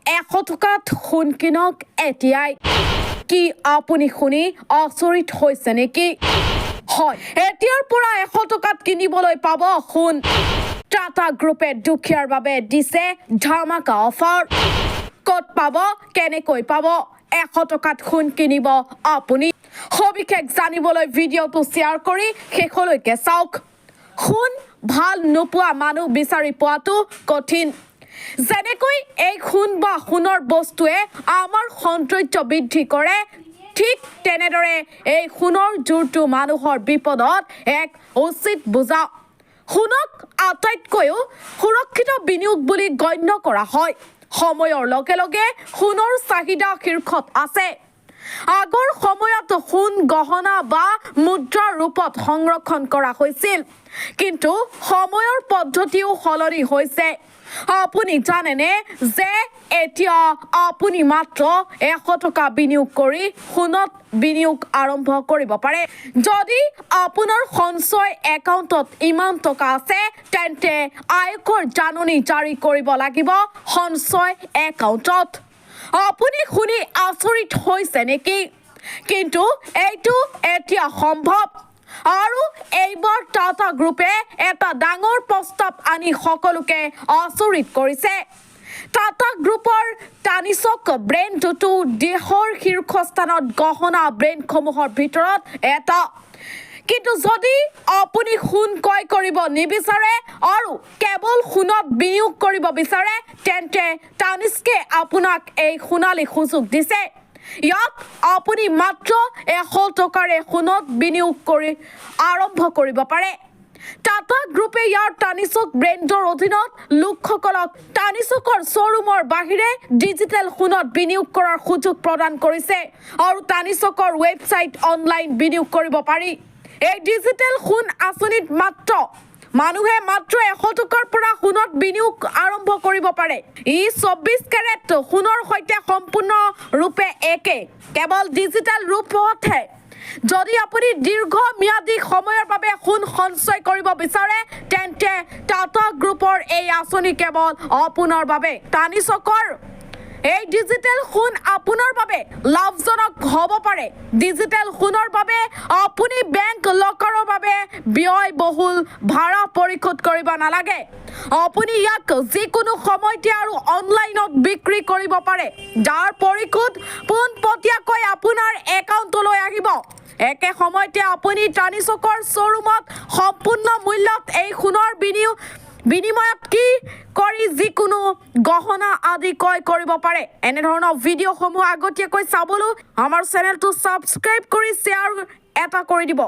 100 টকাত সোণ কিনক এতিয়াই কি আপুনি শুনি আচৰিত হৈছে নেকি হয় এতিয়াৰ পৰা 100 টকাত কিনিবলৈ পাব সোণ টাটা গ্ৰুপে দুখীয়াৰ বাবে দিছে ধামাকা অফাৰ কত পাব কেনেকৈ পাব 100 টকাত সোণ কিনিব আপুনি সবিশেষ জানিবলৈ ভিডিঅটো শেয়াৰ কৰি শেষলৈকে চাওক সোণ ভাল নোপোৱা মানুহ বিচাৰি পোৱাটো কঠিন যেনেকৈ এই সোণ বা সোণৰ বস্তুৱে আমাৰ সৌন্দৰ্য বৃদ্ধি কৰে ঠিক তেনেদৰে এই সোণৰ জোৰটো মানুহৰ বিপদত এক উচিত বুজা সোণক আটাইতকৈ সুৰক্ষিত বিনিয়োগ বুলি গণ্য কৰা হয় সময়ৰ লগে লগে সোণৰ চাহিদা শীৰ্ষত আছে আগৰ সময়ত সোণ গহনা বা মুদ্ৰাৰ ৰূপত সংৰক্ষণ কৰা হৈছিল কিন্তু সময়ৰ পদ্ধতিও সলনি হৈছে আপুনি জানেনে যে এতিয়া আপুনি মাত্ৰ 100 টকা বিনিয়োগ কৰি সোণত বিনিয়োগ আৰম্ভ কৰিব পাৰে যদি আপোনাৰ সঞ্চয় একাউণ্টত ইমান টকা আছে তেন্তে আয়কৰ জাননী জাৰি কৰিব লাগিব সঞ্চয় একাউণ্টত আপুনি শুনি আচৰিত হৈছে নেকি কিন্তু এইটো এতিয়া সম্ভৱ আৰু এইবাৰ টাটা গ্ৰুপে এটা ডাঙৰ প্ৰস্তাৱ আনি সকলোকে আচৰিত কৰিছে টাটা গ্ৰুপৰ টানিছক ব্ৰেণ্ডটো দেশৰ শীৰ্ষস্থানত গহনা ব্ৰেণ্ডসমূহৰ ভিতৰত এটা কিন্তু যদি আপুনি সোণ ক্ৰয় কৰিব নিবিচাৰে আৰু কেৱল সোণত বিনিয়োগ কৰিব বিচাৰে তেন্তে টানিস্কে আপোনাক এই সোণালী সুযোগ দিছে ইয়াক আপুনি মাত্ৰ 100 টকাৰে সোণত বিনিয়োগ কৰি আৰম্ভ কৰিব পাৰে টাটা গ্ৰুপে ইয়াৰ টানিছক ব্ৰেণ্ডৰ অধীনত লোকসকলক টানিছকৰ শ্বৰুমৰ বাহিৰে ডিজিটেল সোণত বিনিয়োগ কৰাৰ সুযোগ প্ৰদান কৰিছে আৰু টানিছকৰ ৱেবছাইট অনলাইন বিনিয়োগ কৰিব পাৰি এই ডিজিটেল সোণ আঁচনিত মানুহে মাত্ৰ 100 টকাৰ পৰা সোণত বিনিয়োগ আৰম্ভ কৰিব পাৰে ই 24 কেৰেট সোণৰ সৈতে সম্পূৰ্ণৰূপে একে কেৱল ডিজিটেল ৰূপতহে যদি আপুনি দীৰ্ঘম্যাদী সময়ৰ বাবে সোণ সঞ্চয় কৰিব বিচাৰে তেন্তে টাটা গ্ৰুপৰ এই আঁচনি কেৱল আপোনাৰ বাবে টানিছকৰ এই ডিজিটেল সোণ আপোনাৰ বাবে লাভজনক হ'ব পাৰে ডিজিটেল সোণৰ বাবে আপুনি বেংক লকাৰৰ বাবে ব্যয়বহুল ভাড়া পৰিশোধ কৰিব নালাগে আপুনি ইয়াক যিকোনো সময়তে আৰু অনলাইনত বিক্ৰী কৰিব পাৰে যাৰ পৰিশোধ পোনপটীয়াকৈ আপোনাৰ একাউণ্টলৈ আহিব একে সময়তে আপুনি টানিছকৰ শ্বৰুমত সম্পূৰ্ণ মূল্যত এই সোণৰ বিনিময়ত কি কৰি যিকোনো গহনা আদি ক্ৰয় কৰিব পাৰে এনে ধৰণৰ ভিডিঅ'সমূহ আগতীয়াকৈ চাবলৈ আমাৰ চেনেলটো সাবস্ক্ৰাইব কৰি শ্বেয়াৰ এটা কৰি দিব